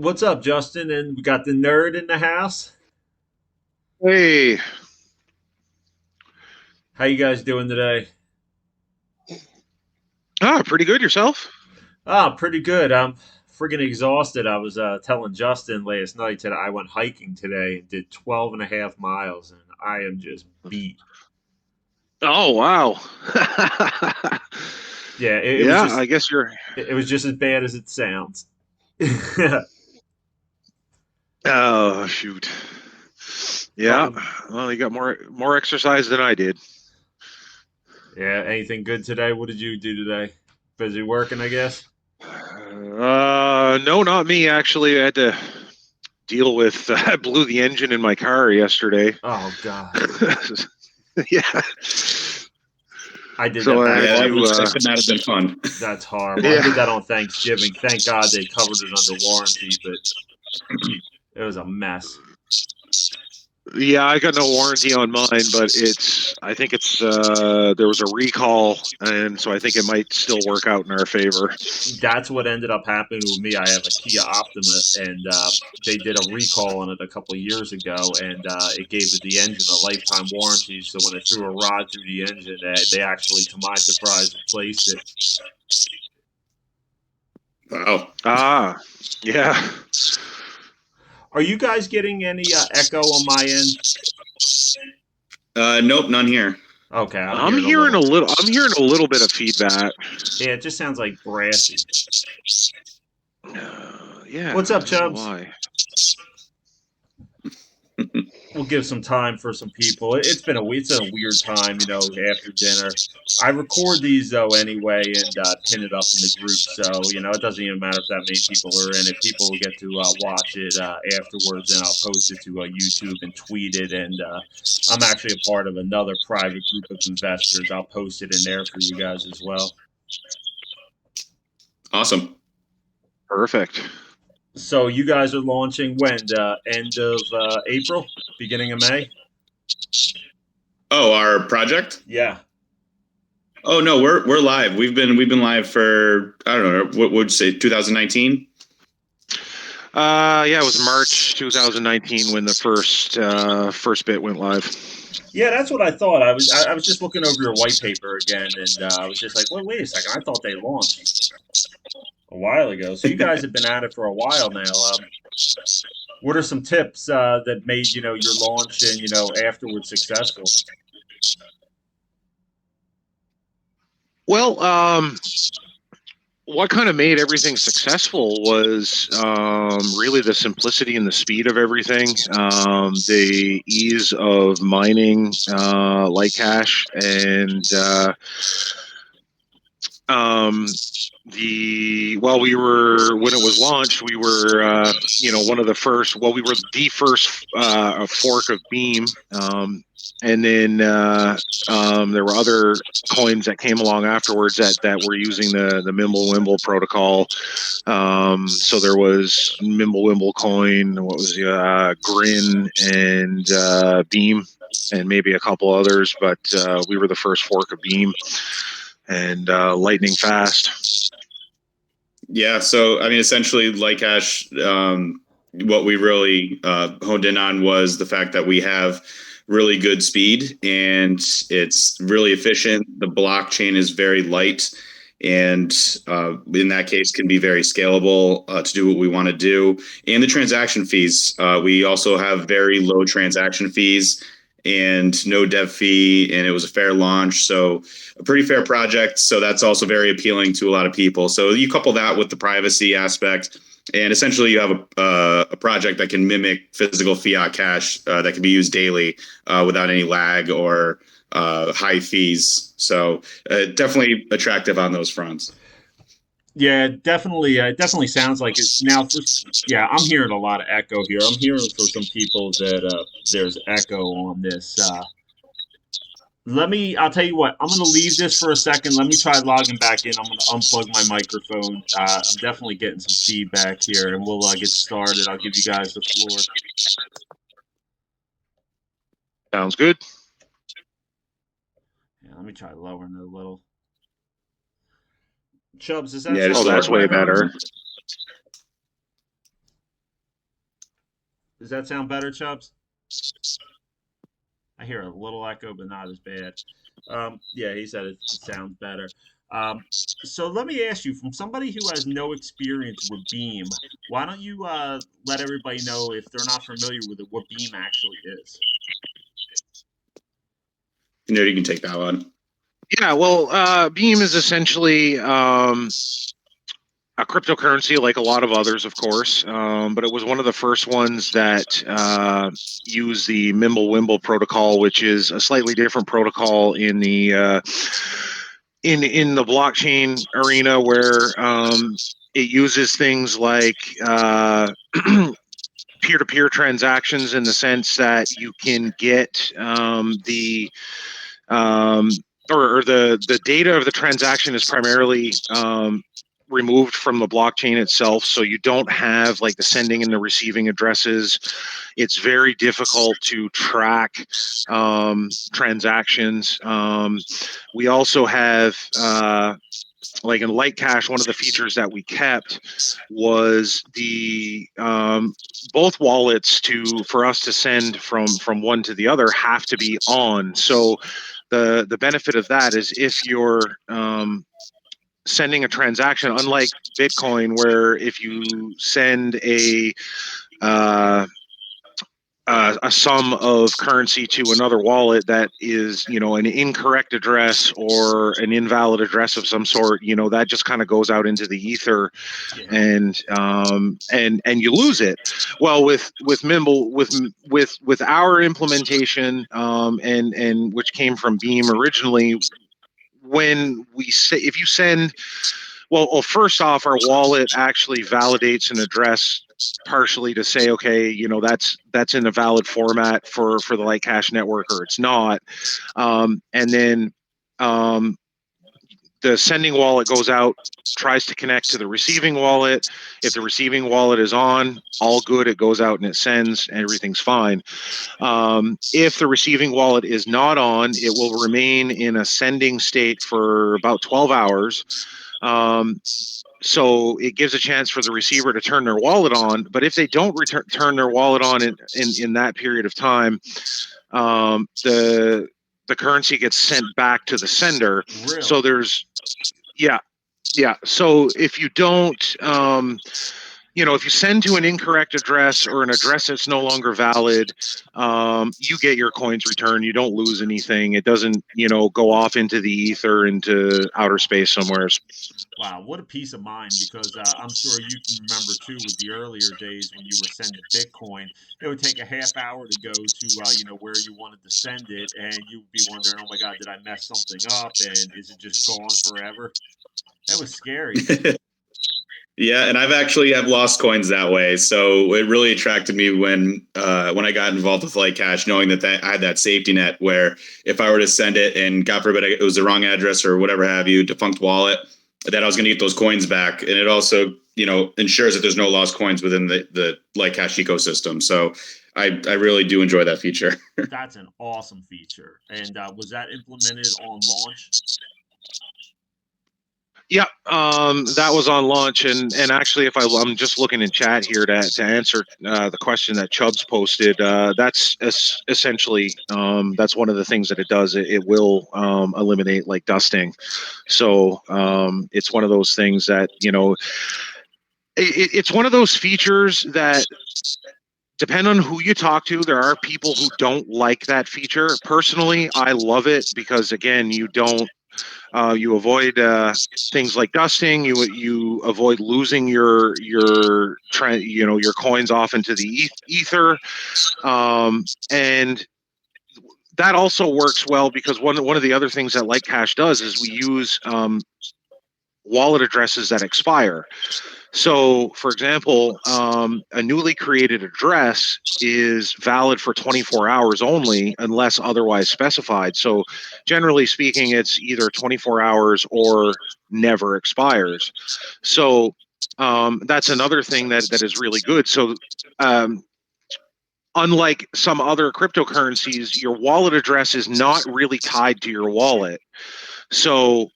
What's up, Justin? And we got the nerd in the house. Hey, How you guys doing today? pretty good yourself. Pretty good. I'm friggin' exhausted. I was telling Justin last night that I went hiking today and did 12 and a half miles, and I am just beat. Oh wow. Yeah, it was Yeah, just I guess you're. it was just as bad as it sounds. Oh shoot. Yeah. um, Well, you got more exercise than I did. yeah, anything good today? What did you do today? Busy working, I guess. No, not me actually. I had to deal with. I blew the engine in my car yesterday. Oh God, Yeah. I did So that I back had Yeah, on. to. that could not have been fun. That's horrible. I did Yeah. that on Thanksgiving. Thank God they covered it under warranty, but it was a mess. Yeah, I got no warranty on mine, but I think there was a recall, and so I think it might still work out in our favor. That's what ended up happening with me. I have a Kia Optima, and they did a recall on it a couple of years ago, and it gave the engine a lifetime warranty. So when I threw a rod through the engine, they actually, to my surprise, replaced it. Wow. Ah, yeah. Are you guys getting any echo on my end? Nope, none here. Okay, I'm hearing a little. I'm hearing a little bit of feedback. Yeah, it just sounds like brassy. Yeah, What's I up, don't know Chubbs? why. We'll give some time for some people. It's a weird time, after dinner. I record these though anyway and pin it up in the group, so it doesn't even matter if that many people are in it. People will get to watch it afterwards, and I'll post it to YouTube and tweet it. And I'm actually a part of another private group of investors. I'll post it in there for you guys as well. Awesome. Perfect. So you guys are launching when? The end of April, beginning of May? Oh, our project? Yeah. Oh no, we're live. We've been live for I don't know, what would you say 2019? Yeah, it was March 2019 when the first bit went live. Yeah, that's what I thought. I was just looking over your white paper again, and I was just like, well, wait a second. I thought they launched a while ago. So you guys have been at it for a while now. What are some tips that made your launch and afterwards successful? Well, what kind of made everything successful was really the simplicity and the speed of everything, the ease of mining LiteCash, and um, the well, we were when it was launched, we were one of the first. Well, we were the first fork of Beam. And then there were other coins that came along afterwards that were using the Mimblewimble protocol. So there was Mimblewimble coin, what was the Grin, and Beam, and maybe a couple others, but we were the first fork of Beam and lightning fast. Yeah, so I mean essentially LiteCash, what we really honed in on was the fact that we have really good speed and it's really efficient. The blockchain is very light and in that case can be very scalable to do what we want to do. And the transaction fees, we also have very low transaction fees and no dev fee, and it was a fair launch, so a pretty fair project. So that's also very appealing to a lot of people. So you couple that with the privacy aspect, and essentially you have a project that can mimic physical fiat cash that can be used daily without any lag or high fees. So definitely attractive on those fronts. Yeah, definitely. It definitely sounds like it. Now, yeah, I'm hearing a lot of echo here. I'm hearing for some people that there's echo on this. I'll tell you what, I'm going to leave this for a second. Let me try logging back in. I'm going to unplug my microphone. I'm definitely getting some feedback here, and we'll get started. I'll give you guys the floor. Sounds good. Yeah, let me try lowering it a little. Chubbs, does that Yeah, sound just Oh, all that's right? way better. Does that sound better, Chubbs? I hear a little echo, but not as bad. Yeah, he said it sounds better. Um, so let me ask you, from somebody who has no experience with Beam, why don't you let everybody know, if they're not familiar with it, what Beam actually is? You can take that one. Yeah, well, Beam is essentially a cryptocurrency, like a lot of others, of course, but it was one of the first ones that used the Mimblewimble protocol, which is a slightly different protocol in the blockchain arena, where it uses things like peer-to-peer transactions, in the sense that you can get the or the data of the transaction is primarily removed from the blockchain itself, so you don't have like the sending and the receiving addresses. It's very difficult to track transactions. We also have like in LiteCash, one of the features that we kept was the both wallets, for us to send from one to the other, have to be on. So the benefit of that is, if you're sending a transaction, unlike Bitcoin, where if you send uh, a sum of currency to another wallet that is, an incorrect address or an invalid address of some sort, that just kind of goes out into the ether, Yeah. and you lose it. Well, with Mimble, with our implementation, and which came from Beam originally, when we say, if you send, well, first off, our wallet actually validates an address partially to say, okay, that's in a valid format for the LiteCash network, or it's not. And then um, the sending wallet goes out, tries to connect to the receiving wallet. If the receiving wallet is on, all good, it goes out and it sends, and everything's fine. If the receiving wallet is not on, it will remain in a sending state for about 12 hours. So it gives a chance for the receiver to turn their wallet on. But if they don't turn their wallet on in that period of time, the currency gets sent back to the sender. So Really? there's, yeah, yeah. So if you don't, if you send to an incorrect address, or an address that's no longer valid, you get your coins returned. You don't lose anything. It doesn't, go off into the ether, into outer space somewhere. Wow, what a peace of mind! Because I'm sure you can remember too, with the earlier days when you were sending Bitcoin, it would take a half hour to go to where you wanted to send it, and you'd be wondering, oh my God, did I mess something up? And is it just gone forever? That was scary. Yeah, and I've actually have lost coins that way. So it really attracted me when I got involved with LiteCash, knowing that I had that safety net where if I were to send it and God forbid it was the wrong address or whatever have you, defunct wallet, that I was going to get those coins back. And it also, ensures that there's no lost coins within the LiteCash ecosystem. So I really do enjoy that feature. That's an awesome feature. And was that implemented on launch? Yeah, that was on launch, and actually, I'm just looking in chat here to answer the question that Chubbs posted. That's essentially, that's one of the things that it does. It will eliminate like dusting. So it's one of those things that, it's one of those features that, depend on who you talk to. There are people who don't like that feature. Personally, I love it, because again, you avoid things like dusting. You avoid losing your coins off into the ether, and that also works well, because one of the other things that LiteCash does is we use wallet addresses that expire. So, for example, a newly created address is valid for 24 hours only, unless otherwise specified. So, generally speaking, it's either 24 hours or never expires. So, that's another thing that is really good. So, unlike some other cryptocurrencies, your wallet address is not really tied to your wallet. So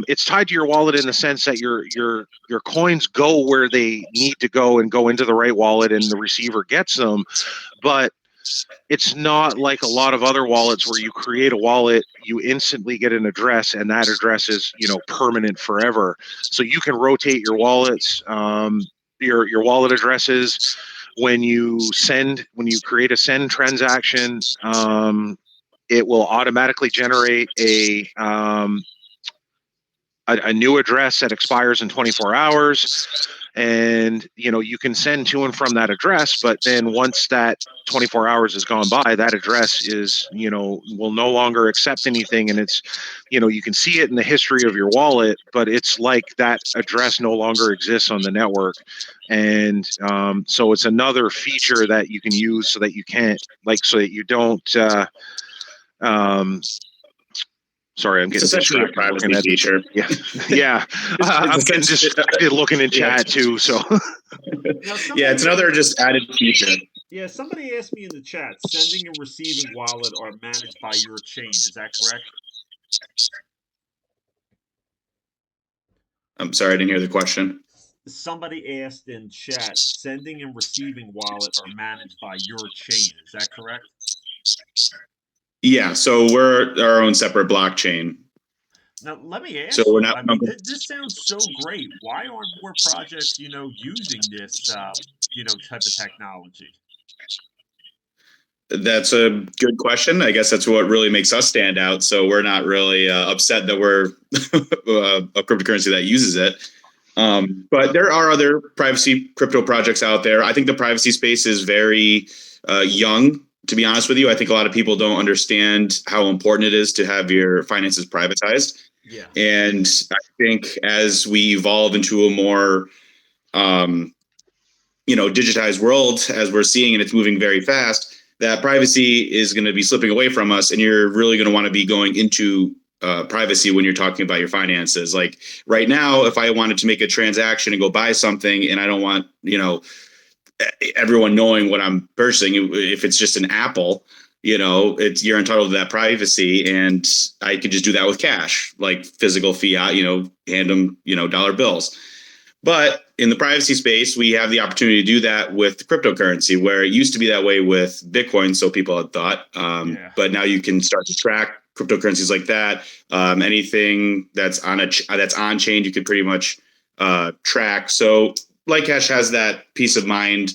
it's tied to your wallet in the sense that your coins go where they need to go and go into the right wallet, and the receiver gets them. But it's not like a lot of other wallets where you create a wallet, you instantly get an address, and that address is permanent forever. So you can rotate your wallets, your wallet addresses when you create a send transaction. It will automatically generate a new address that expires in 24 hours, and you can send to and from that address. But then once that 24 hours has gone by, that address is will no longer accept anything, and it's you can see it in the history of your wallet, but it's like that address no longer exists on the network. And so it's another feature that you can use so that you can't so that you don't um, sorry, I'm It's getting essentially a distracted looking privacy at feature. yeah, yeah. It's I'm getting essentially, distracted looking in yeah, chat too. So Now, yeah, it's somebody, another just added feature. yeah, somebody asked me in the chat, sending and receiving wallet are managed by your chain. Is that correct? I'm sorry, I didn't hear the question. Somebody asked in chat, sending and receiving wallet are managed by your chain. Is that correct? Yeah, so we're our own separate blockchain. Now, let me So ask we're you. not. I mean, this sounds so great. Why aren't more projects, using this, type of technology? That's a good question. I guess that's what really makes us stand out. So we're not really upset that we're a cryptocurrency that uses it. But there are other privacy crypto projects out there. I think the privacy space is very young, to be honest with you. I think a lot of people don't understand how important it is to have your finances privatized. Yeah. And I think as we evolve into a more digitized world, as we're seeing, and it's moving very fast, that privacy is going to be slipping away from us, and you're really going to want to be going into privacy when you're talking about your finances. Like right now, if I wanted to make a transaction and go buy something, and I don't want everyone knowing what I'm purchasing, if it's just an Apple, you're entitled to that privacy, and I could just do that with cash, like physical fiat, hand them dollar bills. But in the privacy space, we have the opportunity to do that with cryptocurrency, where it used to be that way with Bitcoin, so people had thought. Yeah. But now you can start to track cryptocurrencies like that. Anything that's on chain, you can pretty much track. So LiteCash has that peace of mind.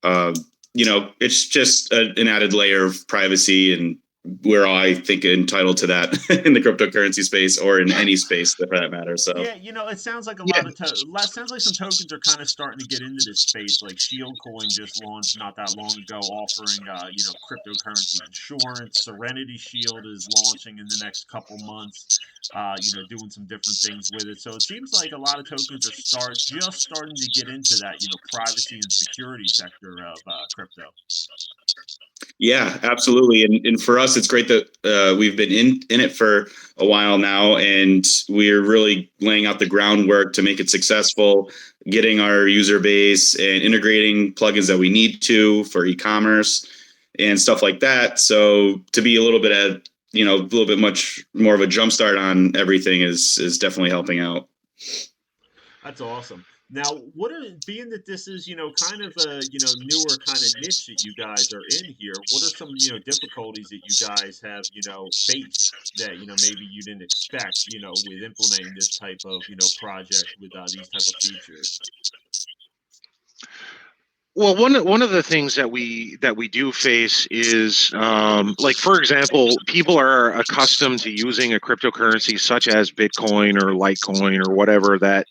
It's just an added layer of privacy, and we're all, I think, entitled to that in the cryptocurrency space or in any space for that matter. So Yeah, it sounds like a yeah, lot of sounds like some tokens are kind of starting to get into this space. Like Shield Coin just launched not that long ago, offering cryptocurrency insurance. Serenity Shield is launching in the next couple months. Doing some different things with it. So it seems like a lot of tokens are starting to get into that privacy and security sector of crypto. yeah, absolutely. And for us, it's great that we've been in it for a while now, and we're really laying out the groundwork to make it successful, getting our user base and integrating plugins that we need to for e-commerce and stuff like that. So to be a little bit much more of a jumpstart on everything is definitely helping out. That's awesome. Now, being that this is kind of a newer kind of niche that you guys are in here? What are some difficulties that you guys have faced that maybe you didn't expect with implementing this type of project with these type of features? well, one of the things that we do face is like, for example, people are accustomed to using a cryptocurrency such as Bitcoin or Litecoin or whatever, that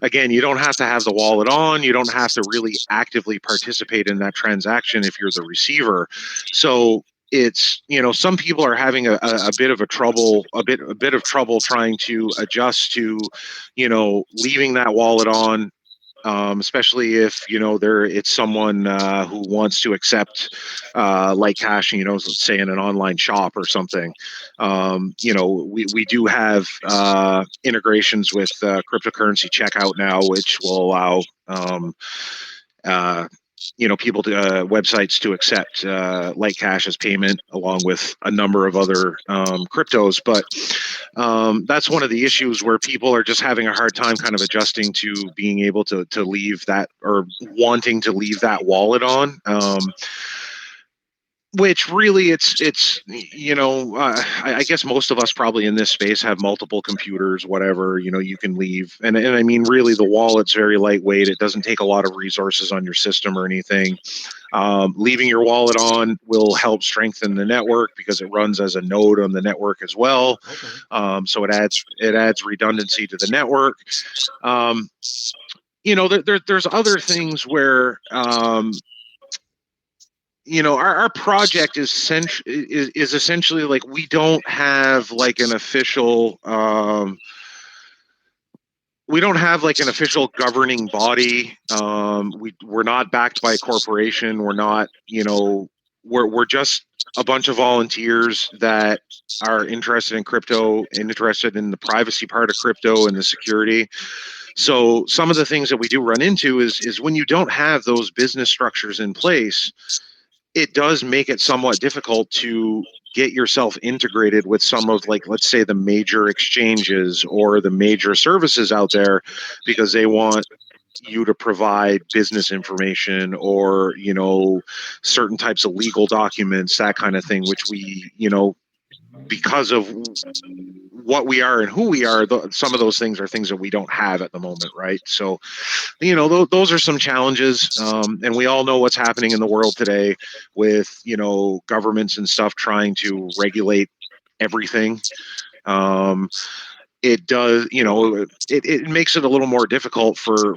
again, you don't have to have the wallet on, you don't have to really actively participate in that transaction if you're the receiver. So it's some people are having a bit of a bit of trouble trying to adjust to leaving that wallet on, especially if it's someone who wants to accept like cash, say in an online shop or something. We do have integrations with cryptocurrency checkout now, which will allow people to websites to accept LiteCash as payment, along with a number of other cryptos. But that's one of the issues where people are just having a hard time kind of adjusting to being able to leave that, or wanting to leave that wallet on. Which really, it's I guess most of us probably in this space have multiple computers, whatever, you can leave. And I mean, really, the wallet's very lightweight. It doesn't take a lot of resources on your system or anything. Leaving your wallet on will help strengthen the network because it runs as a node on the network as well. Okay. So it adds redundancy to the network. There's other things where our project is essentially like, we don't have like an official governing body. We're not backed by a corporation. We're not, we're just a bunch of volunteers that are interested in crypto and interested in the privacy part of crypto and the security. So some of the things that we do run into is when you don't have those business structures in place, it does make it somewhat difficult to get yourself integrated with some of, like, let's say, the major exchanges or the major services out there, because they want you to provide business information or certain types of legal documents, that kind of thing, which we, because of what we are and who we are, some of those things are things that we don't have at the moment, right? So those are some challenges, and we all know what's happening in the world today with governments and stuff trying to regulate everything. It does, it makes it a little more difficult for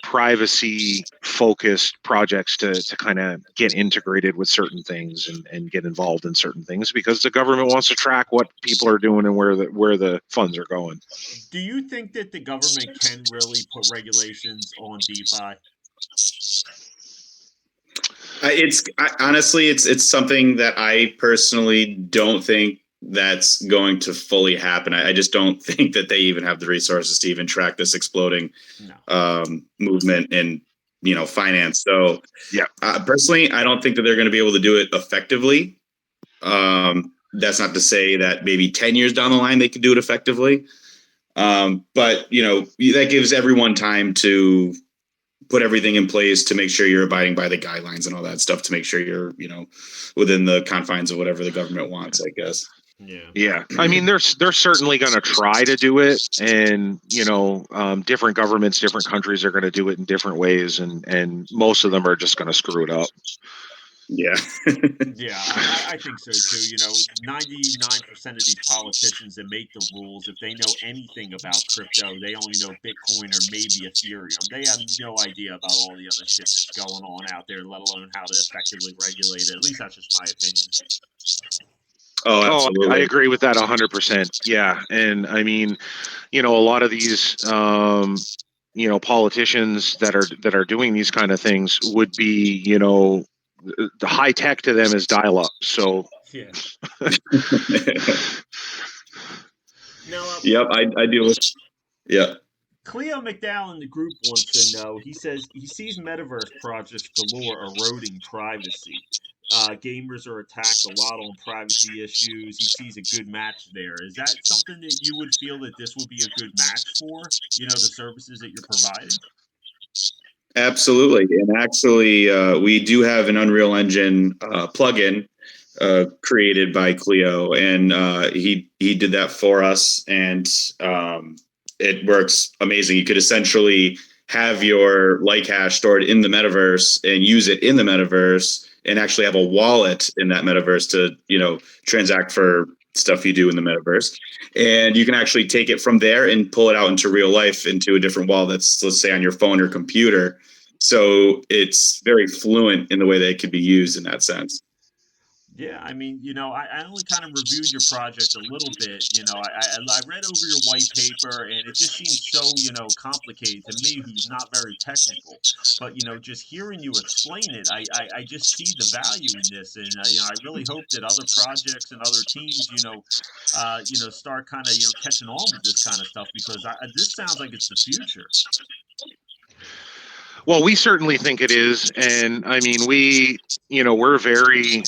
privacy focused projects to kind of get integrated with certain things and get involved in certain things, because the government wants to track what people are doing and where the funds are going. Do you think that the government can really put regulations on DeFi? Honestly, it's something that I personally don't think that's going to fully happen. I just don't think that they even have the resources to even track this exploding No. movement in finance. So Yeah. Personally, I don't think that they're going to be able to do it effectively. That's not to say that maybe 10 years down the line they could do it effectively. But that gives everyone time to put everything in place to make sure you're abiding by the guidelines and all that stuff, to make sure you're within the confines of whatever the government wants, I guess. Yeah. I mean, they're certainly going to try to do it, and different governments, different countries are going to do it in different ways, and most of them are just going to screw it up. Yeah. Yeah, I think so too. 99% of these politicians that make the rules, if they know anything about crypto, they only know Bitcoin or maybe Ethereum. They have no idea about all the other shit that's going on out there, let alone how to effectively regulate it. At least that's just my opinion. Oh, absolutely. I agree with that 100%. Yeah. And I mean, a lot of these politicians that are doing these kind of things would be, the high tech to them is dial up. So Yeah. Now, yep, I deal with. Yeah. Cleo McDowell in the group wants to know. He says he sees metaverse projects galore eroding privacy. Gamers are attacked a lot on privacy issues. He sees a good match there. Is that something that you would feel that this would be a good match for? The services that you're providing. Absolutely, and actually, we do have an Unreal Engine plugin created by Clio, and he did that for us, and it works amazing. You could essentially have your LiteCash stored in the metaverse and use it in the metaverse, and actually have a wallet in that metaverse to transact for stuff you do in the metaverse. And you can actually take it from there and pull it out into real life, into a different wallet that's, let's say, on your phone or computer. So it's very fluent in the way that it could be used in that sense. Yeah, I mean, I only kind of reviewed your project a little bit. I read over your white paper, and it just seems so, complicated to me, who's not very technical. But just hearing you explain it, I just see the value in this, and I really hope that other projects and other teams, start kind of catching on with this kind of stuff, because this sounds like it's the future. Well, we certainly think it is, and I mean, we're very.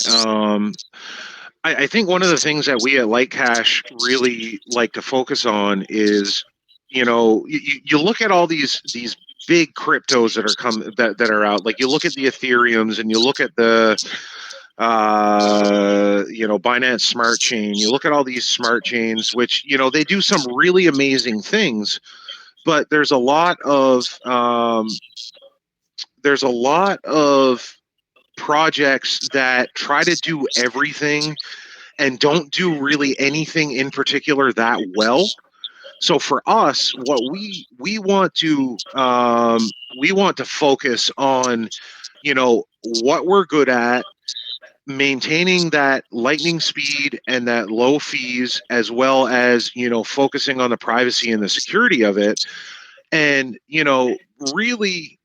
I think one of the things that we at LiteCash really like to focus on is, you look at all these big cryptos that are out. Like you look at the Ethereums and you look at the Binance Smart Chain. You look at all these smart chains, which they do some really amazing things, but there's a lot of projects that try to do everything and don't do really anything in particular that well. So for us, what we want to focus on, what we're good at, maintaining that lightning speed and that low fees, as well as focusing on the privacy and the security of it, and really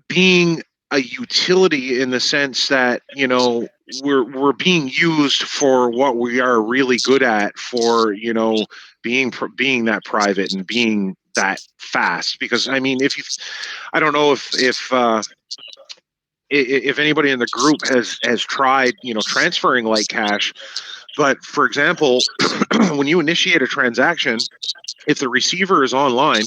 being a utility in the sense that we're being used for what we are really good at, for being that private and being that fast. Because I mean, I don't know if anybody in the group has tried transferring LiteCash, but for example, when you initiate a transaction, if the receiver is online,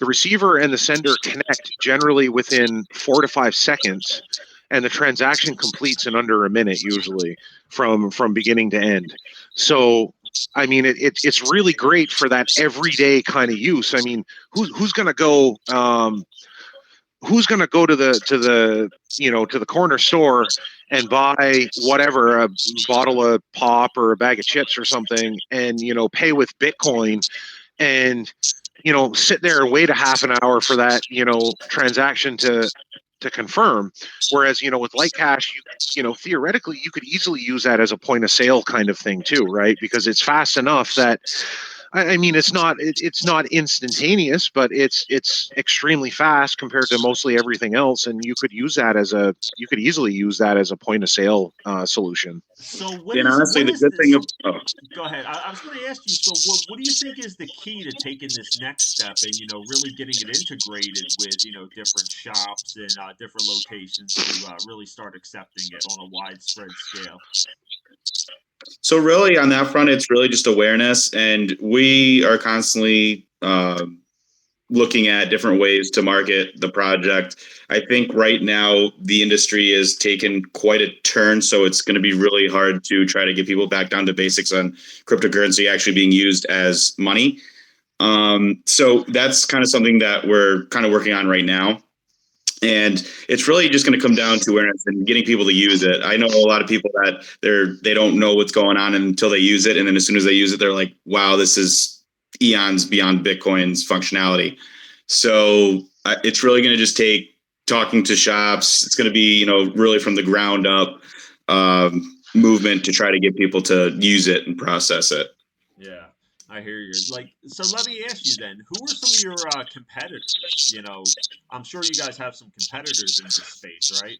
the receiver and the sender connect generally within 4 to 5 seconds, and the transaction completes in under a minute, usually from beginning to end. So, I mean, it's really great for that everyday kind of use. I mean, who's going to go? Who's going to go to the corner store and buy whatever, a bottle of pop or a bag of chips or something, and pay with Bitcoin, and sit there and wait a half an hour for that transaction to confirm? Whereas with LiteCash, theoretically you could easily use that as a point of sale kind of thing too, right? Because it's fast enough that I mean, it's not instantaneous, but it's extremely fast compared to mostly everything else, and you could easily use that as a point of sale solution. So And honestly, what the is good this? thing So of oh, go ahead. I was going to ask you. So what do you think is the key to taking this next step and really getting it integrated with different shops and different locations to really start accepting it on a widespread scale? so really on that front, it's really just awareness, and we are constantly looking at different ways to market the project. I think right now the industry has taken quite a turn, so it's going to be really hard to try to get people back down to basics on cryptocurrency actually being used as money. So that's kind of something that we're kind of working on right now. And it's really just going to come down to awareness and getting people to use it. I know a lot of people that they don't know what's going on until they use it, and then as soon as they use it, they're like, "Wow, this is eons beyond Bitcoin's functionality." So it's really going to just take talking to shops. It's going to be really from the ground up movement to try to get people to use it and process it. Yeah, I hear you. Like, so let me ask you then, who are some of your competitors? I'm sure you guys have some competitors in this space, right?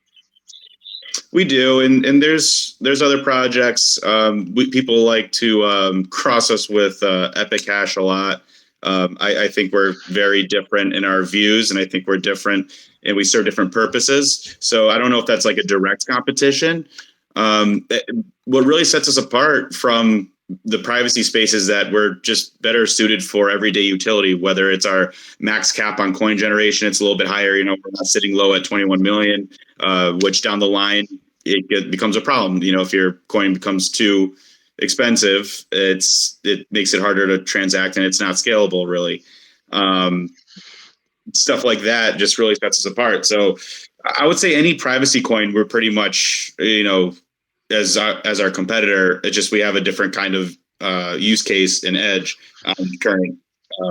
We do, and there's other projects. People like to cross us with Epic Hash a lot. I think we're very different in our views, and I think we're different, and we serve different purposes. So I don't know if that's like a direct competition. What really sets us apart from the privacy space is that we're just better suited for everyday utility, whether it's our max cap on coin generation, it's a little bit higher. We're not sitting low at 21 million, which down the line, it becomes a problem. If your coin becomes too expensive, it makes it harder to transact and it's not scalable really. Stuff like that just really sets us apart. So I would say any privacy coin, we're pretty much, as our competitor. It's just we have a different kind of use case and edge on current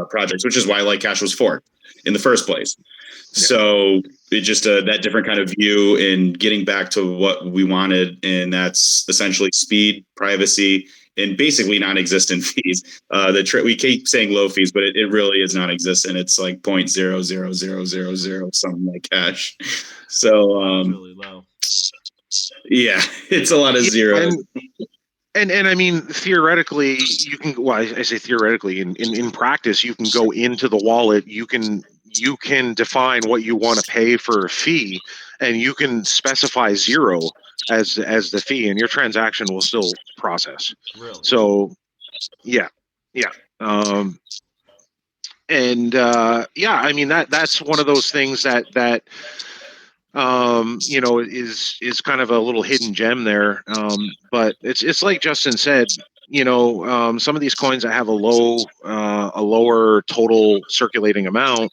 projects, which is why LiteCash was forked in the first place. Yeah. So it's just that different kind of view in getting back to what we wanted, and that's essentially speed, privacy, and basically non-existent fees. We keep saying low fees, but it really is non-existent. It's like 0.00000 something like cash. So It's really low. yeah, it's a lot of zeros. And I mean, theoretically, you can. Well, I say theoretically. In practice, you can go into the wallet. You can you can define what you want to pay for a fee, and you can specify 0 as the fee, and your transaction will still process. Really? So, yeah. And I mean that's one of those things that is kind of a little hidden gem there. But it's like Justin said, some of these coins that have a lower total circulating amount,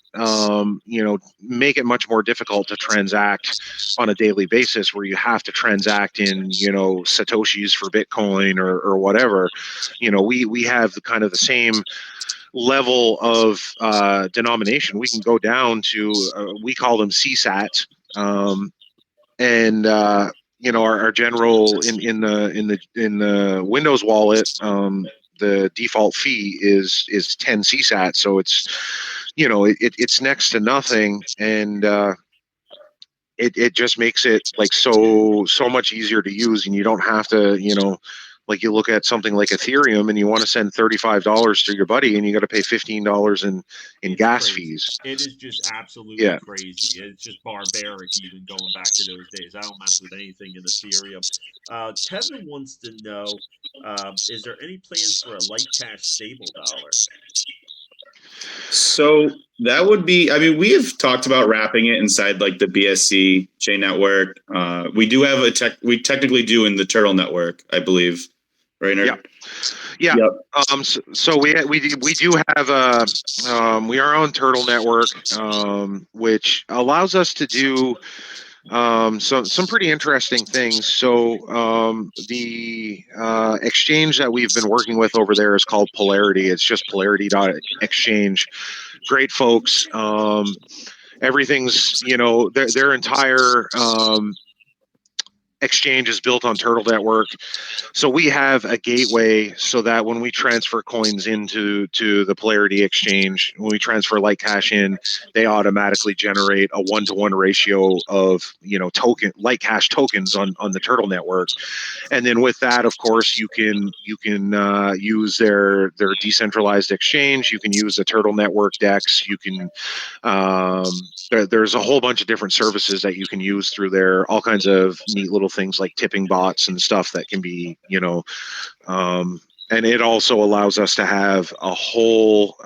make it much more difficult to transact on a daily basis, where you have to transact in, Satoshis for Bitcoin or whatever. We have kind of the same level of denomination. We can go down to, we call them CSATs. And our general in the Windows wallet, the default fee is 10 CSAT, so it's it's next to nothing, and it just makes it like so much easier to use, and you don't have to like you look at something like Ethereum and you want to send $35 to your buddy and you got to pay $15 in gas Crazy. fees. It is just absolutely crazy. It's just barbaric, even going back to those days. I don't mess with anything in Ethereum. Kevin wants to know, is there any plans for a LiteCash stable dollar? So that would be, I mean, we have talked about wrapping it inside like the BSC chain network. We do have we technically do in the Turtle network, I believe. Right, Nerd? Yeah. Yep. So we do have we are on Turtle network, which allows us to do some pretty interesting things. So the exchange that we've been working with over there is called Polarity. It's just polarity.exchange. Great folks. Everything's, their entire exchange is built on Turtle Network. So we have a gateway so that when we transfer coins into the Polarity exchange, when we transfer LiteCash in, they automatically generate a 1-to-1 ratio of LiteCash tokens on the Turtle Network. And then with that, of course, you can use their decentralized exchange. You can use the Turtle Network DEX. You can there's a whole bunch of different services that you can use through there. All kinds of neat little things like tipping bots and stuff that can be and it also allows us to have a whole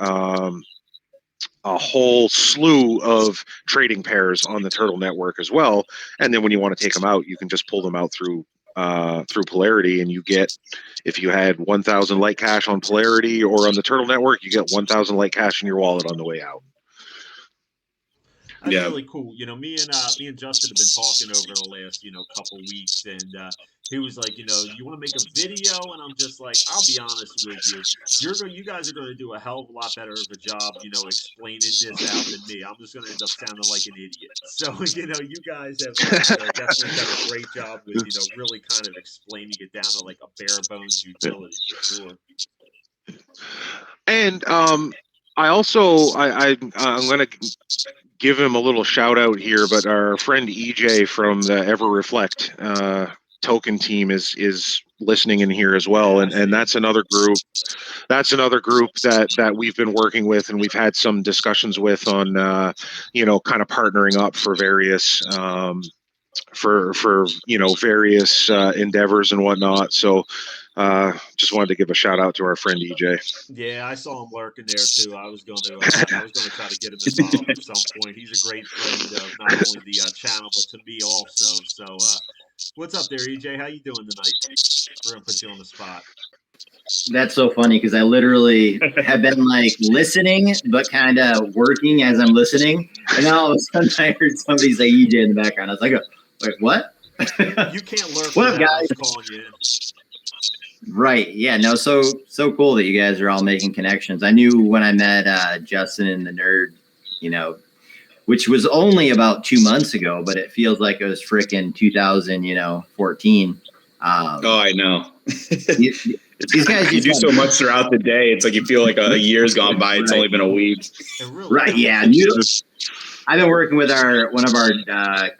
slew of trading pairs on the Turtle Network as well. And then when you want to take them out, you can just pull them out through Polarity, and you get, if you had 1,000 LiteCash on Polarity or on the Turtle Network, you get 1,000 LiteCash in your wallet on the way out. That's really cool. Me and Justin have been talking over the last couple weeks, and he was like, you want to make a video, and I'm just like, I'll be honest with you, you guys are going to do a hell of a lot better of a job, explaining this out than me. I'm just going to end up sounding like an idiot. So you guys have definitely done a great job with really kind of explaining it down to like a bare bones utility for sure. And I also I'm going to give him a little shout out here, but our friend EJ from the Ever Reflect token team is listening in here as well, and that's another group. That's another group that we've been working with, and we've had some discussions with on kind of partnering up for various various endeavors and whatnot. So just wanted to give a shout out to our friend EJ. Yeah, I saw him lurking there too. I was going to try to get him involved at some point. He's a great friend of not only the channel but to me also. So, what's up there, EJ? How you doing tonight? We're gonna put you on the spot. That's so funny because I literally have been like listening, but kind of working as I'm listening, and all of a sudden I heard somebody say EJ in the background. I was like, "Wait, what?" You can't lurk. What up, guys? Calling you in. Right. Yeah. No. So cool that you guys are all making connections. I knew when I met Justin and the Nerd, which was only about 2 months ago, but it feels like it was frickin' 2014. Oh, I know. These guys you do so much throughout the day. It's like you feel like a year's gone by. It's only been a week. Right. Yeah. I've been working with one of our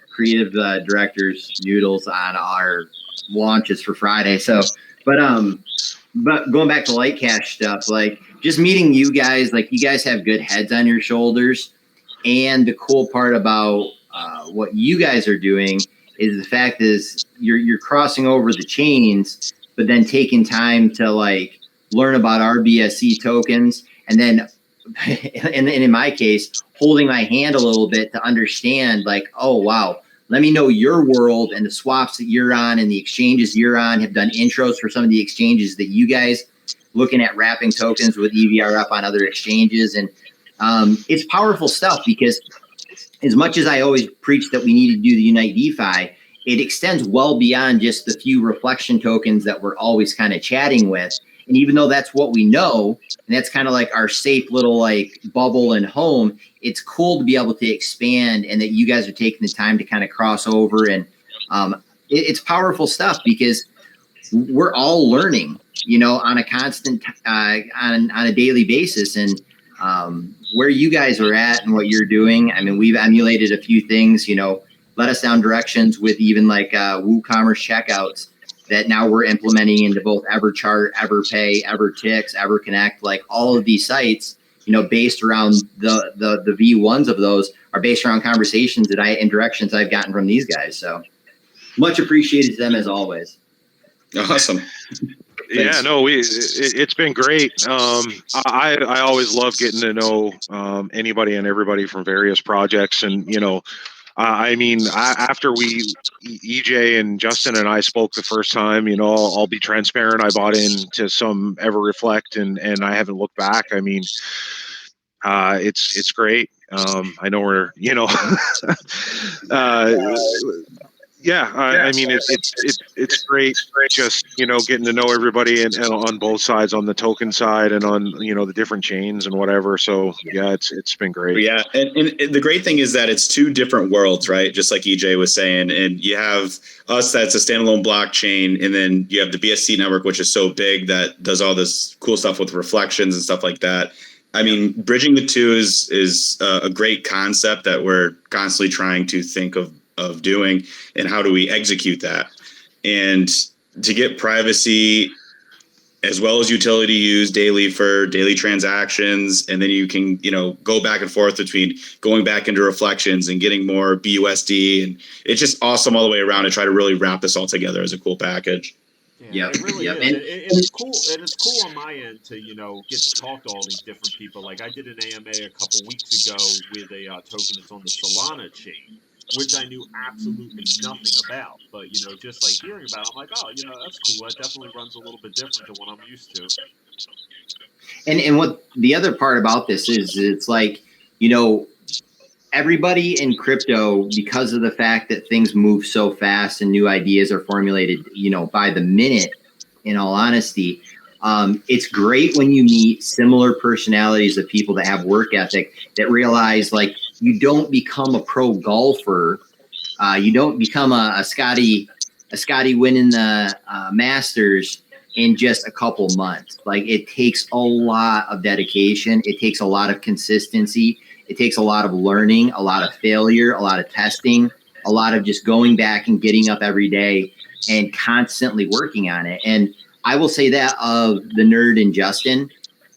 creative directors, Noodles, on our launches for Friday. So, but going back to LiteCash stuff, like just meeting you guys, like you guys have good heads on your shoulders. And the cool part about what you guys are doing is the fact is you're crossing over the chains, but then taking time to like learn about RBSC tokens, and then and in my case, holding my hand a little bit to understand like, oh wow, let me know your world and the swaps that you're on and the exchanges you're on. Have done intros for some of the exchanges that you guys looking at wrapping tokens with EVR up on other exchanges, and it's powerful stuff because as much as I always preach that we need to do the Unite DeFi, it extends well beyond just the few reflection tokens that we're always kind of chatting with. And even though that's what we know, and that's kind of like our safe little like bubble and home, it's cool to be able to expand and that you guys are taking the time to kind of cross over. And it's powerful stuff because we're all learning, you know, on a constant, on a daily basis. And where you guys are at and what you're doing, I mean, we've emulated a few things, you know, let us down directions with even like WooCommerce checkouts that now we're implementing into both EverChart, EverPay, EverTix, EverConnect, like all of these sites, you know, based around the V1s of those are based around conversations that and directions I've gotten from these guys. So much appreciated to them as always. Awesome. Yeah, no, it's been great. I always love getting to know anybody and everybody from various projects, and you know, I mean, after EJ and Justin and I spoke the first time, you know, I'll be transparent. I bought into some Ever Reflect, and I haven't looked back. I mean, it's great. I know we're, you know, yeah. I mean, it's great. Just, you know, getting to know everybody and on both sides, on the token side and on, you know, the different chains and whatever. So yeah, it's been great. Yeah, and the great thing is that it's two different worlds, right? Just like EJ was saying, and you have us that's a standalone blockchain, and then you have the BSC network, which is so big that does all this cool stuff with reflections and stuff like that. I mean, bridging the two is a great concept that we're constantly trying to think of doing, and how do we execute that, and to get privacy as well as utility use daily for daily transactions. And then you can, you know, go back and forth between going back into reflections and getting more BUSD. And it's just awesome all the way around to try to really wrap this all together as a cool package. Yeah, it really is. And it's cool. And it's cool on my end to, you know, get to talk to all these different people. Like I did an AMA a couple weeks ago with a token that's on the Solana chain, which I knew absolutely nothing about. But, you know, just like hearing about it, I'm like, oh, you know, that's cool. That definitely runs a little bit different than what I'm used to. And what the other part about this is, it's like, you know, everybody in crypto, because of the fact that things move so fast and new ideas are formulated, you know, by the minute, in all honesty, it's great when you meet similar personalities of people that have work ethic that realize like you don't become a pro golfer. You don't become a Scotty winning the Masters in just a couple months. Like it takes a lot of dedication. It takes a lot of consistency. It takes a lot of learning, a lot of failure, a lot of testing, a lot of just going back and getting up every day and constantly working on it. And I will say that of the Nerd and Justin,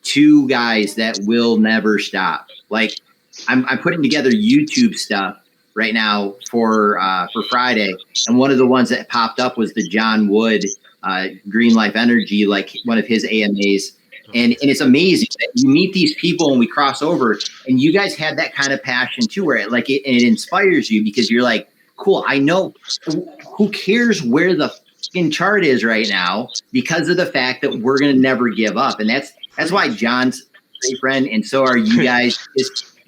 two guys that will never stop. Like I'm putting together YouTube stuff right now for Friday. And one of the ones that popped up was the John Wood Green Life Energy, like one of his AMAs. And it's amazing that you meet these people and we cross over, and you guys have that kind of passion too, where it inspires you because you're like, cool, I know, who cares where the fucking chart is right now because of the fact that we're going to never give up. And that's why John's a great friend. And so are you guys.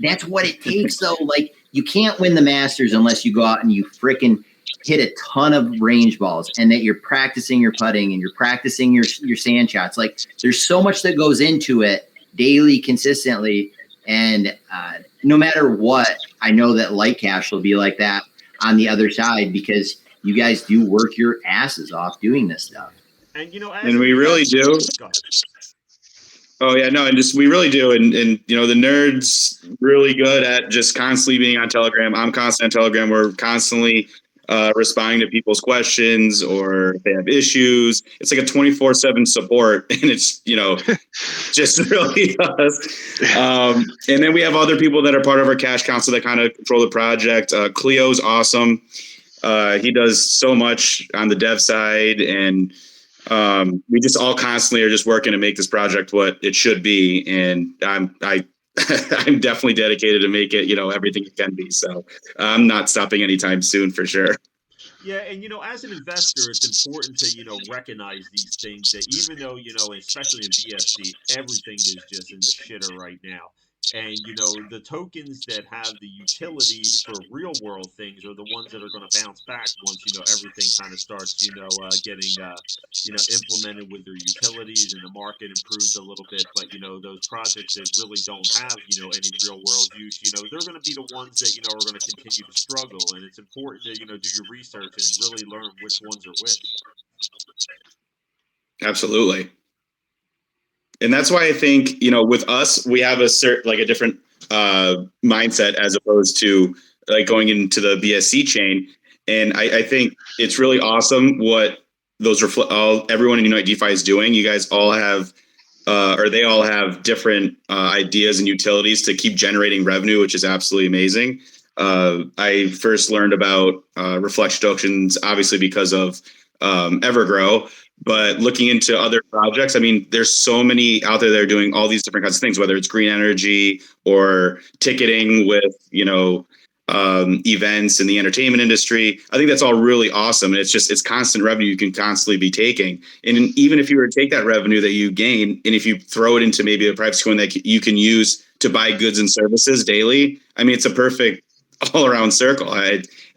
That's what it takes though. Like you can't win the Masters unless you go out and you frickin' hit a ton of range balls, and that you're practicing your putting and you're practicing your sand shots. Like there's so much that goes into it daily, consistently. And no matter what, I know that LiteCash will be like that on the other side because you guys do work your asses off doing this stuff. And, you know, and we really do. Oh yeah, no, and just we really do, and you know the Nerd's really good at just constantly being on Telegram. I'm constantly on Telegram. We're constantly responding to people's questions or if they have issues. It's like a 24/7 support, and it's just really us. And then we have other people that are part of our cash council that kind of control the project. Cleo's awesome. He does so much on the dev side, and we just all constantly are just working to make this project what it should be. And I'm definitely dedicated to make it, everything it can be. So I'm not stopping anytime soon for sure. Yeah, and as an investor, it's important to recognize these things that even though especially in BSC, everything is just in the shitter right now. And the tokens that have the utility for real world things are the ones that are going to bounce back once everything kind of starts getting implemented with their utilities and the market improves a little bit. But those projects that really don't have any real world use, they're going to be the ones that are going to continue to struggle. And it's important to do your research and really learn which ones are which. Absolutely. And that's why I think, with us, we have a different mindset as opposed to like going into the BSC chain. And I think it's really awesome what everyone in Unite DeFi is doing. You guys all have, or they all have different ideas and utilities to keep generating revenue, which is absolutely amazing. I first learned about reflection tokens, obviously because of Evergrow. But looking into other projects, I mean, there's so many out there that are doing all these different kinds of things, whether it's green energy or ticketing with, events in the entertainment industry. I think that's all really awesome. And it's constant revenue you can constantly be taking. And even if you were to take that revenue that you gain, and if you throw it into maybe a privacy coin that you can use to buy goods and services daily, I mean, it's a perfect all around circle.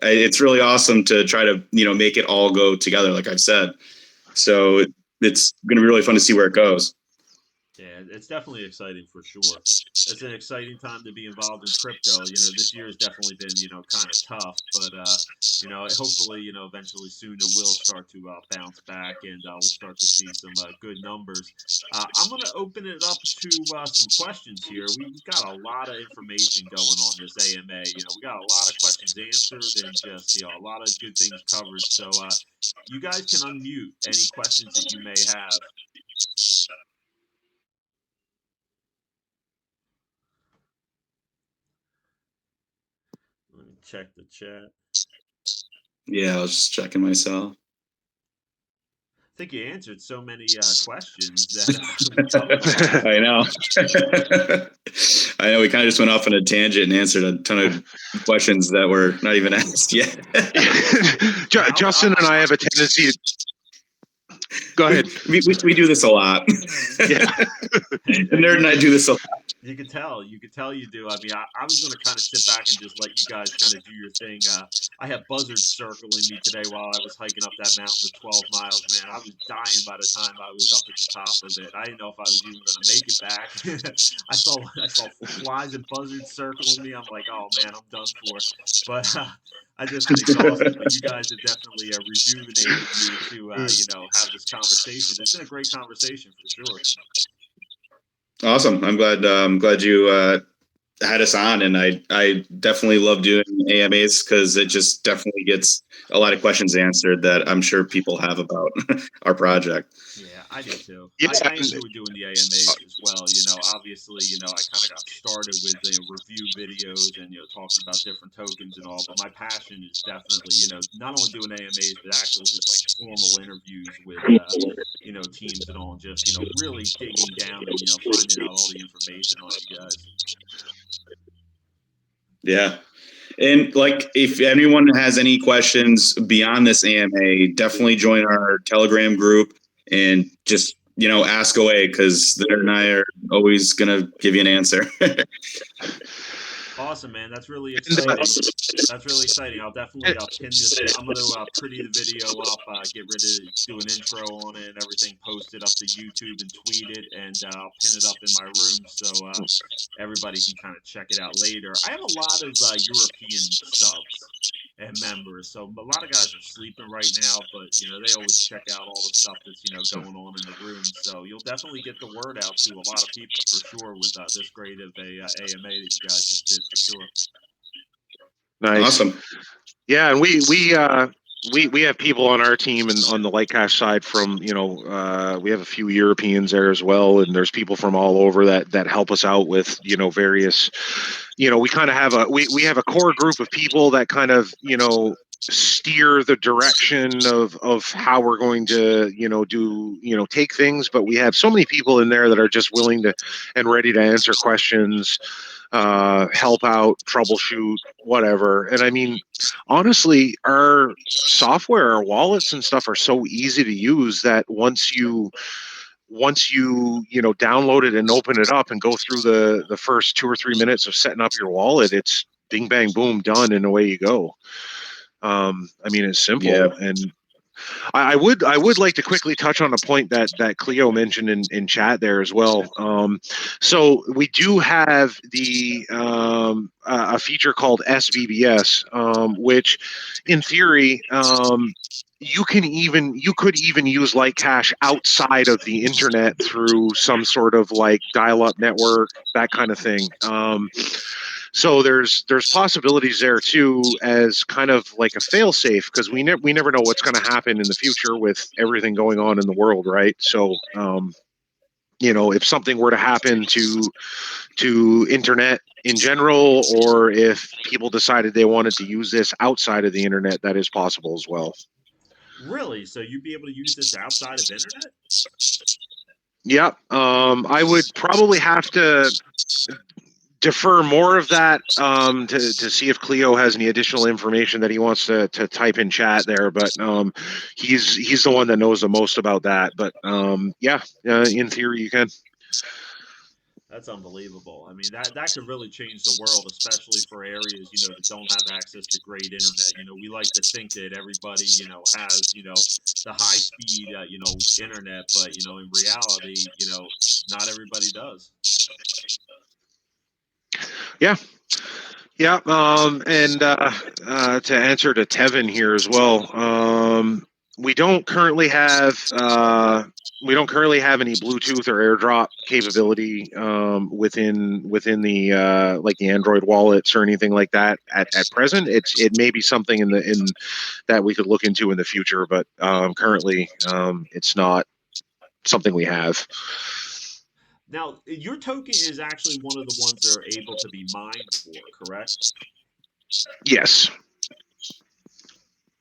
It's really awesome to try to, make it all go together, like I've said. So it's going to be really fun to see where it goes. Yeah, it's definitely exciting for sure. It's an exciting time to be involved in crypto. This year has definitely been, kind of tough, but hopefully, eventually soon it will start to bounce back, and we'll start to see some good numbers. I'm going to open it up to some questions here. We've got a lot of information going on this AMA. We got a lot of questions answered and just a lot of good things covered. So you guys can unmute any questions that you may have. Let me check the chat. Yeah, I was just checking myself. I think you answered so many questions that we covered. I know. I know we kind of just went off on a tangent and answered a ton of questions that were not even asked yet. Justin and I have a tendency to... Go ahead. We do this a lot. Yeah. The nerd and I do this a lot. You could tell you do. I mean, I was going to kind of sit back and just let you guys kind of do your thing. I had buzzards circling me today while I was hiking up that mountain of 12 miles, man. I was dying by the time I was up at the top of it. I didn't know if I was even going to make it back. I saw flies and buzzards circling me. I'm like, oh, man, I'm done for. But I just think it's awesome. But you guys have definitely rejuvenated me to, have this conversation. It's been a great conversation for sure. Awesome. I'm glad you had us on, and I definitely love doing AMAs because it just definitely gets a lot of questions answered that I'm sure people have about our project. Yeah, I do too. Yeah. I enjoy doing the AMAs as well. Obviously, I kind of got started with review videos and talking about different tokens and all. But my passion is definitely not only doing AMAs but actually just like formal interviews with teams and all, and just really digging down and finding out all the information on you guys. Yeah. And like, if anyone has any questions beyond this AMA, definitely join our Telegram group and just, ask away, because the nerd and I are always going to give you an answer. Awesome, man. That's really exciting. That's really exciting. I'll definitely pin this. I'm going to pretty the video up, get ready to do an intro on it and everything, post it up to YouTube and tweet it, and I'll pin it up in my room so everybody can kind of check it out later. I have a lot of European subs and members, so a lot of guys are sleeping right now, but they always check out all the stuff that's going on in the room. So you'll definitely get the word out to a lot of people for sure with this great of a AMA that you guys just did for sure. Nice. Awesome. Yeah, and we have people on our team and on the LiteCash side from we have a few Europeans there as well, and there's people from all over that help us out with various we kind of have we have a core group of people that kind of steer the direction of how we're going to do take things, but we have so many people in there that are just willing to and ready to answer questions, help out, troubleshoot, whatever. And I mean, honestly, our software, our wallets and stuff are so easy to use that once you download it and open it up and go through the first 2 or 3 minutes of setting up your wallet, it's bing bang boom done and away you go. I mean, it's Yeah. simple. And I would like to quickly touch on a point that Cleo mentioned in chat there as well. So we do have the a feature called SVBS, which in theory you could even use LiteCash outside of the internet through some sort of like dial-up network, that kind of thing. So there's possibilities there too, as kind of like a fail-safe, because we never know what's going to happen in the future with everything going on in the world, right? So if something were to happen to internet in general, or if people decided they wanted to use this outside of the internet, that is possible as well. Really? So you'd be able to use this outside of internet? Yeah, I would probably have to defer more of that to see if Cleo has any additional information that he wants to type in chat there. But he's the one that knows the most about that. But in theory, you can. That's unbelievable. I mean, that could really change the world, especially for areas, that don't have access to great internet. We like to think that everybody, has, the high speed, internet, but, in reality, not everybody does. Yeah. Yeah, and to answer to Tevin here as well, we don't currently have any Bluetooth or AirDrop capability within the like the Android wallets or anything like that at present. It may be something in that we could look into in the future, but currently it's not something we have. Now, your token is actually one of the ones that are able to be mined for, correct? Yes.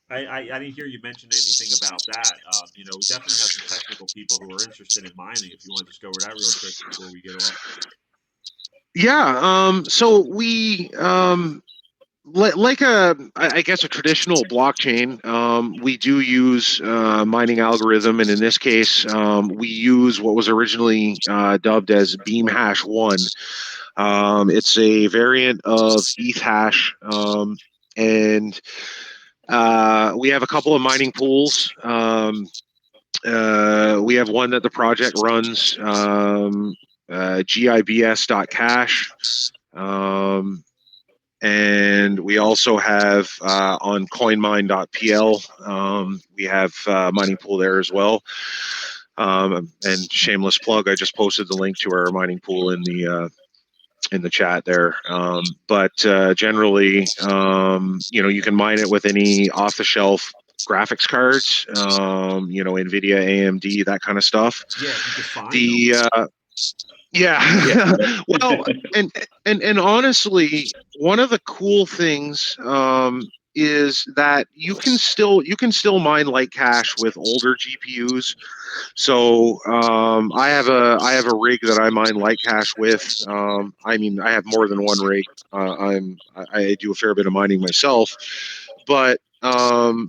I didn't hear you mention anything about that. We definitely have some technical people who are interested in mining. If you want to just go over that real quick before we get off. Yeah. So we like I guess a traditional blockchain, we do use mining algorithm, and in this case, we use what was originally dubbed as Beam Hash 1. It's a variant of ETH hash, and we have a couple of mining pools. We have one that the project runs, gibs.cash. And we also have on coinmine.pl, we have mining pool there as well. And shameless plug, I just posted the link to our mining pool in the chat there. But generally, you can mine it with any off-the-shelf graphics cards, NVIDIA, AMD, that kind of stuff. Yeah, if you could find The them. Yeah. Well, and honestly, one of the cool things is that you can still mine LiteCash with older GPUs. So I have a rig that I mine LiteCash with. I mean, I have more than one rig. I do a fair bit of mining myself, but I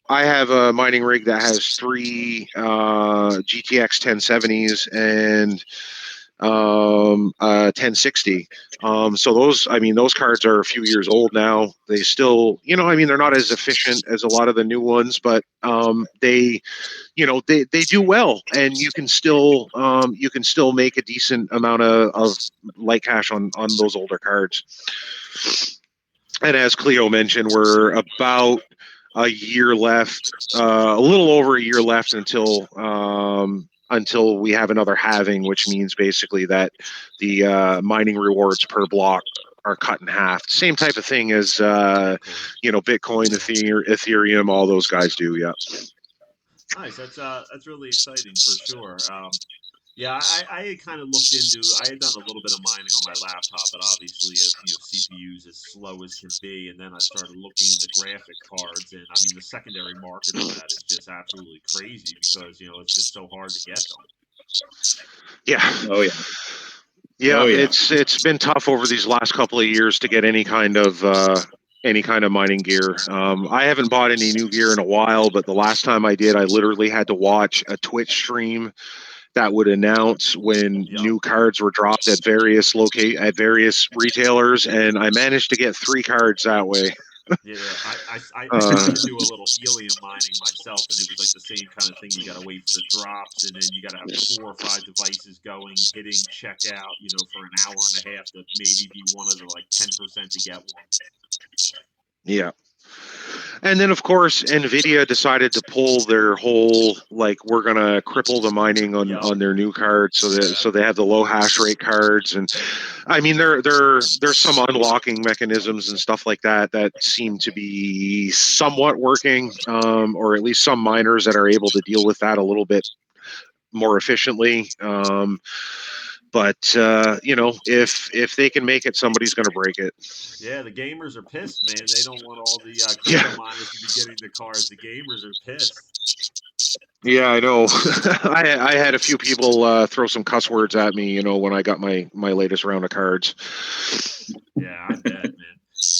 have a mining rig that has three GTX 1070s and 1060. So those cards are a few years old now. They still, they're not as efficient as a lot of the new ones, but they do well, and you can still make a decent amount of LiteCash on those older cards. And as Cleo mentioned, we're about a year left, a little over a year left until we have another halving, which means basically that the mining rewards per block are cut in half. Same type of thing as Bitcoin, Ethereum, all those guys do. Yeah. Nice. That's really exciting for sure. Yeah, I had kind of looked into. I had done a little bit of mining on my laptop, but obviously, CPU is as slow as can be. And then I started looking into graphic cards, and I mean, the secondary market for that is just absolutely crazy because it's just so hard to get them. Yeah. Oh yeah. Yeah, Oh, yeah. it's been tough over these last couple of years to get any kind of mining gear. I haven't bought any new gear in a while, but the last time I did, I literally had to watch a Twitch stream that would announce when Yep. new cards were dropped at various retailers, and I managed to get 3 cards that way. Yeah, I tried to do a little helium mining myself, and it was like the same kind of thing. You got to wait for the drops, and then you got to have 4 or 5 devices going, hitting checkout, for an hour and a half to maybe be one of the like 10% to get one. Yeah. And then, of course, NVIDIA decided to pull their whole, like, we're going to cripple the mining on their new cards. So they have the low hash rate cards. And I mean, there's some unlocking mechanisms and stuff like that seem to be somewhat working, or at least some miners that are able to deal with that a little bit more efficiently. But if they can make it, somebody's going to break it. Yeah, the gamers are pissed, man. They don't want all the crypto miners to be getting the cards. The gamers are pissed. Yeah, I know. I had a few people throw some cuss words at me, when I got my latest round of cards. Yeah, I bet, man.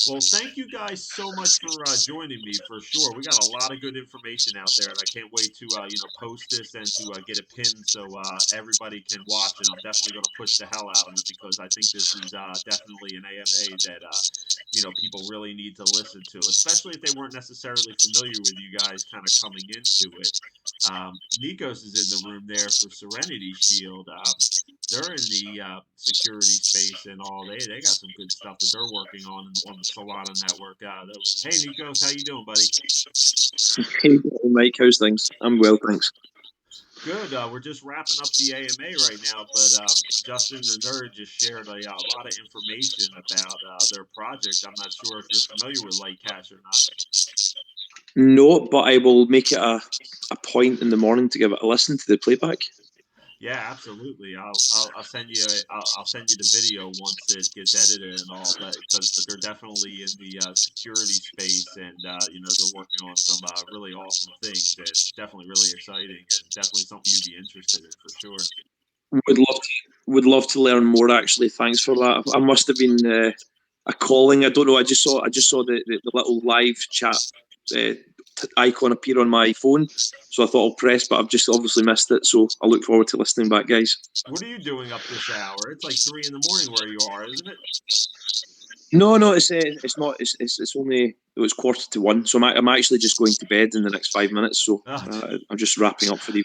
Well, thank you guys so much for joining me for sure. We got a lot of good information out there, and I can't wait to post this and to get it pinned so everybody can watch it. I'm definitely going to push the hell out of it because I think this is definitely an AMA that people really need to listen to, especially if they weren't necessarily familiar with you guys kind of coming into it. Nikos is in the room there for Serenity Shield. They're in the security space and all. They got some good stuff that they're working on the Solana network. Hey, Nikos, how you doing, buddy? Hey, Mike, how's things? I'm well, thanks. Good. We're just wrapping up the AMA right now, but Justin the Nerd just shared a lot of information about their project. I'm not sure if you're familiar with LiteCash or not. No, but I will make it a point in the morning to give it a listen to the playback. Yeah, absolutely. I'll send you I'll send you the video once it gets edited and all. But they're definitely in the security space, and they're working on some really awesome things, and definitely really exciting, and definitely something you'd be interested in for sure. Would love to learn more. Actually, thanks for that. I must have been a calling. I don't know. I just saw the little live chat icon appear on my phone, so I thought I'll press, but I've just obviously missed it. So I look forward to listening back, guys. What are you doing up this hour? It's like 3 in the morning where you are, isn't it? No, it's not. It's only it was 1:45, so I'm actually just going to bed in the next 5 minutes. So I'm just wrapping up for the.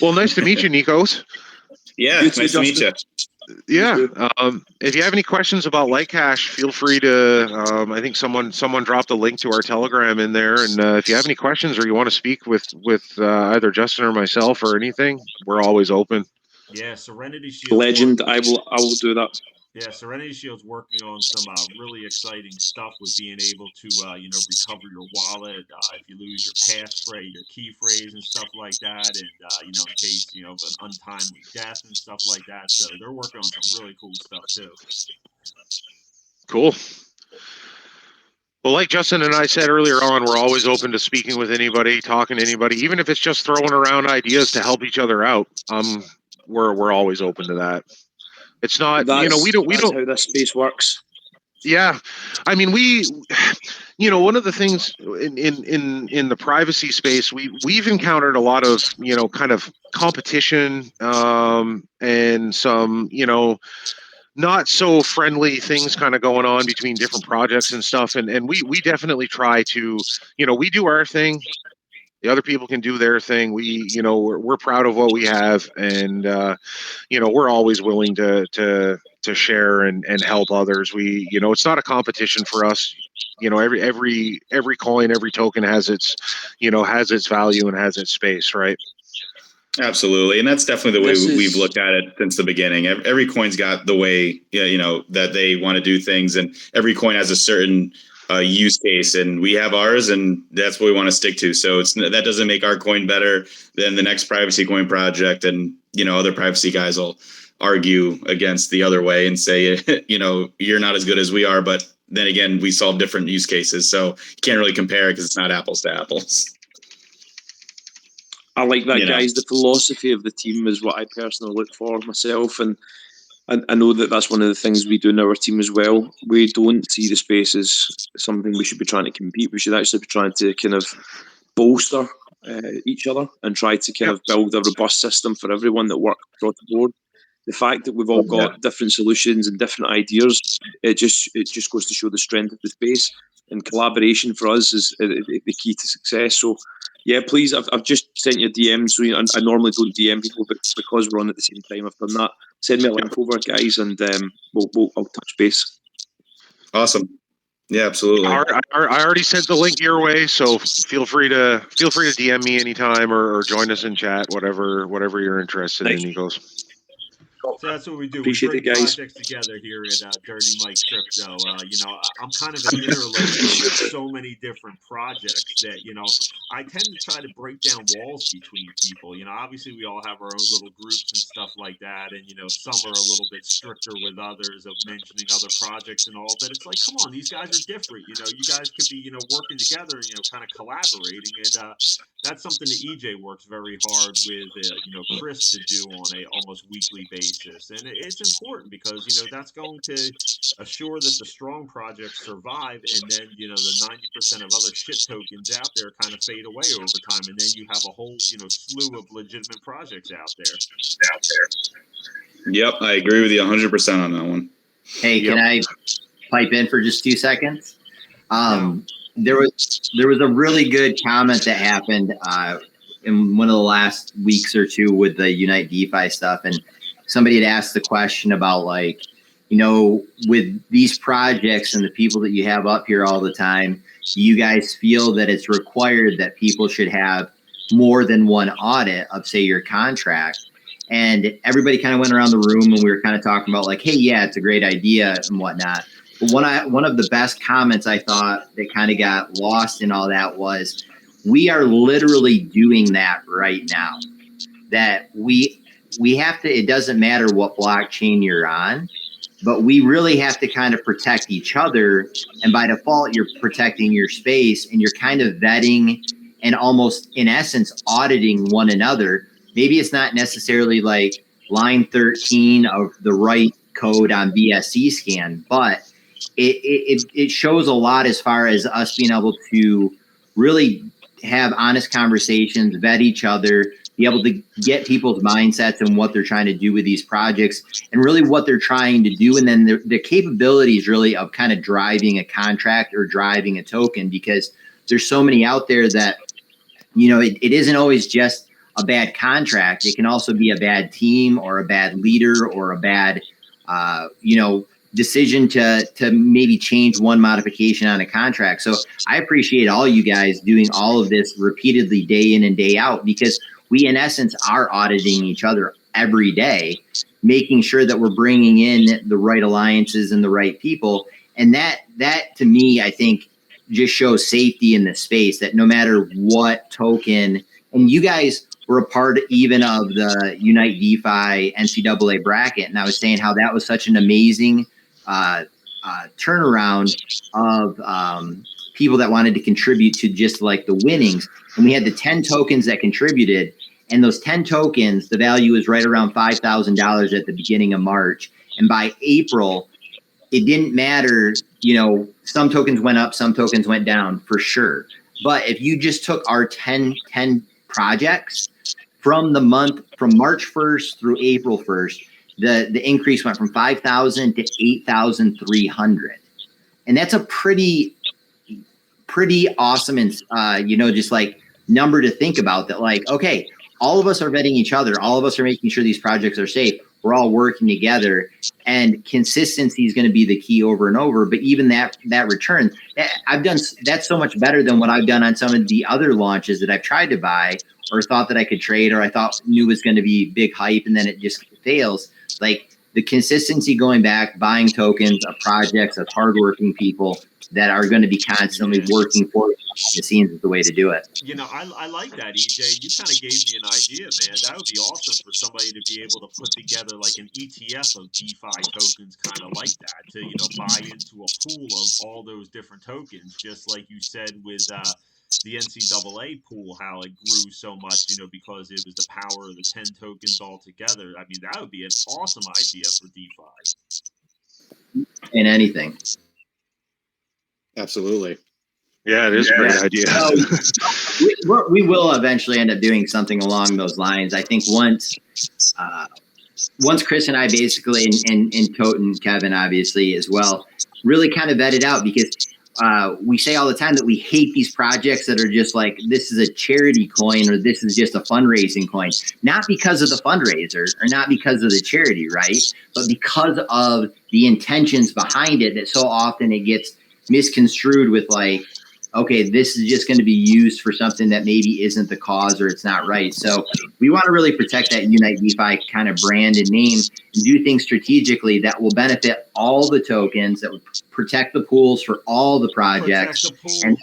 Well, nice to meet you, Nikos. Yeah, nice to meet you. Yeah. If you have any questions about LiteCash, feel free to. I think someone dropped a link to our Telegram in there, and if you have any questions or you want to speak with either Justin or myself or anything, we're always open. Yeah, Serenity Shield. Legend. I will do that. Yeah, Serenity Shield's working on some really exciting stuff with being able to recover your wallet if you lose your passphrase, your key phrase, and stuff like that, and in case of an untimely death and stuff like that. So they're working on some really cool stuff too. Cool. Well, like Justin and I said earlier on, we're always open to speaking with anybody, talking to anybody, even if it's just throwing around ideas to help each other out. We're always open to that. It's not, we don't how this space works. Yeah, I mean, one of the things in the privacy space, we've encountered a lot of kind of competition, and some not so friendly things kind of going on between different projects and stuff, and we definitely try to we do our thing. The other people can do their thing. We're proud of what we have, and we're always willing to share and help others. It's not a competition for us. Every coin, every token has its value and has its space, right? Absolutely, and that's definitely the way we've looked at it since the beginning. Every coin's got the way that they want to do things, and every coin has a certain use case, and we have ours, and that's what we want to stick to. So that doesn't make our coin better than the next privacy coin project, and other privacy guys will argue against the other way and say you're not as good as we are, but then again we solve different use cases, so you can't really compare because it's not apples to apples. I like that, guys. The philosophy of the team is what I personally look for myself, and I know that that's one of the things we do in our team as well. We don't see the space as something we should be trying to compete. We should actually be trying to kind of bolster each other and try to kind of build a robust system for everyone that works across the board. The fact that we've all got different solutions and different ideas, it just goes to show the strength of the space. And collaboration for us is the key to success. So, yeah, please, I've just sent you a DM. So I normally don't DM people, but because we're on at the same time, I've done that. Send me a link over, guys, and I'll touch base. Awesome. Yeah, absolutely. I already sent the link your way, so feel free to DM me anytime or join us in chat, whatever you're interested in, Eagles. So that's what we do. Appreciate we bring it, guys. projects together here at Dirty Mike Crypto. I'm kind of an interloper with so many different projects that, I tend to try to break down walls between people. Obviously we all have our own little groups and stuff like that. And, some are a little bit stricter with others of mentioning other projects and all. But it's like, come on, these guys are different. You guys could be, working together, kind of collaborating. And that's something that EJ works very hard with, Chris to do on a almost weekly basis. And it's important because, that's going to assure that the strong projects survive. And then, the 90% of other shit tokens out there kind of fade away over time. And then you have a whole, slew of legitimate projects out there. Yep, I agree with you 100% on that one. Hey, can I pipe in for just 2 seconds? There was a really good comment that happened in one of the last weeks or two with the Unite DeFi stuff, and somebody had asked the question about with these projects and the people that you have up here all the time, do you guys feel that it's required that people should have more than one audit of, say, your contract? And everybody kind of went around the room and we were kind of talking about hey, yeah, it's a great idea and whatnot. But one of the best comments I thought that kind of got lost in all that was, we are literally doing that right now. That we have to, it doesn't matter what blockchain you're on, but we really have to kind of protect each other. And by default, you're protecting your space and you're kind of vetting and almost, in essence, auditing one another. Maybe it's not necessarily like line 13 of the right code on BSC scan, but it shows a lot as far as us being able to really have honest conversations, vet each other, be able to get people's mindsets and what they're trying to do with these projects and really what they're trying to do. And then the capabilities really of kind of driving a contract or driving a token, because there's so many out there that, it isn't always just a bad contract. It can also be a bad team or a bad leader or a bad, decision to maybe change one modification on a contract. So I appreciate all you guys doing all of this repeatedly day in and day out, because we in essence are auditing each other every day, making sure that we're bringing in the right alliances and the right people. And that to me, I think just shows safety in the space, that no matter what token, and you guys were a part even of the Unite DeFi NCAA bracket. And I was saying how that was such an amazing turnaround of people that wanted to contribute to just like the winnings. And we had the 10 tokens that contributed, and those 10 tokens, the value is right around $5,000 at the beginning of March. And by April, it didn't matter, some tokens went up, some tokens went down for sure. But if you just took our 10 projects from March 1st through April 1st, the increase went from 5,000 to 8,300. And that's a pretty awesome and, just like number to think about, that okay, all of us are vetting each other. All of us are making sure these projects are safe. We're all working together, and consistency is going to be the key over and over. But even that return, that's so much better than what I've done on some of the other launches that I've tried to buy, or thought that I could trade, or I thought knew was going to be big hype, and then it just fails. Like the consistency going back, buying tokens of projects of hardworking people that are going to be constantly working for you behind the scenes is the way to do it. You know, I like that, EJ. You kind of gave me an idea, man. That would be awesome for somebody to be able to put together like an ETF of DeFi tokens, kind of like that, to buy into a pool of all those different tokens, just like you said with the NCAA pool, how it grew so much, because it was the power of the 10 tokens all together. I mean, that would be an awesome idea for DeFi. In anything. Absolutely. Yeah, it is a great idea. So, we will eventually end up doing something along those lines. I think once Chris and I basically, and Tote and Kevin obviously as well, really kind of vetted out, because we say all the time that we hate these projects that are just like, this is a charity coin or this is just a fundraising coin. Not because of the fundraiser or not because of the charity, right? But because of the intentions behind it, that so often it gets misconstrued with like, okay, this is just going to be used for something that maybe isn't the cause or it's not right. So we want to really protect that Unite DeFi kind of brand and name and do things strategically that will benefit all the tokens, that would protect the pools for all the projects. And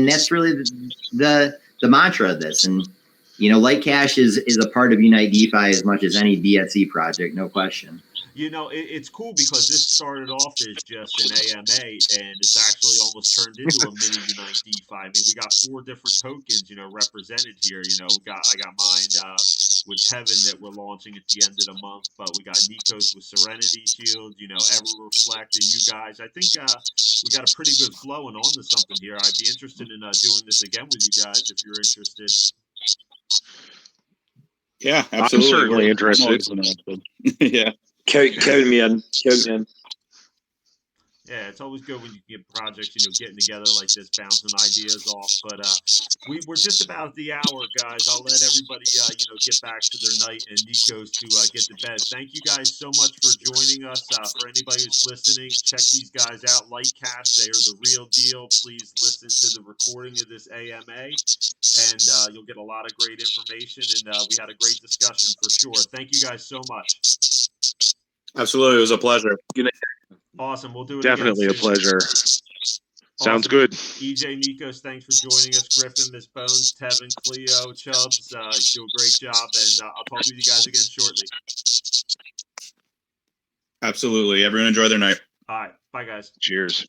that's really the mantra of this. And LiteCash is a part of Unite DeFi as much as any BSC project, no question. It's cool because this started off as just an AMA, and it's actually almost turned into a mini Unite DeFi. I mean, we got 4 different tokens, represented here. I got mine with Tevin that we're launching at the end of the month, but we got Nikos with Serenity Shield, Ever Reflect, and you guys. I think we got a pretty good flow and onto something here. I'd be interested in doing this again with you guys if you're interested. Yeah, absolutely. I'm certainly interested. Yeah. Count me in. Yeah, it's always good when you get projects, getting together like this, bouncing ideas off. But we're just about the hour, guys. I'll let everybody, get back to their night and Nikos to get to bed. Thank you guys so much for joining us. For anybody who's listening, check these guys out. LiteCash, they are the real deal. Please listen to the recording of this AMA, and you'll get a lot of great information. And we had a great discussion for sure. Thank you guys so much. Absolutely. It was a pleasure. Awesome. We'll do it Definitely again a soon. pleasure. Sounds Awesome. good. EJ, Nikos, thanks for joining us. Griffin, Miss Bones, Tevin, Cleo, Chubbs, you do a great job, and I'll talk with you guys again shortly. Absolutely. Everyone enjoy their night. All right. Bye, guys. Cheers.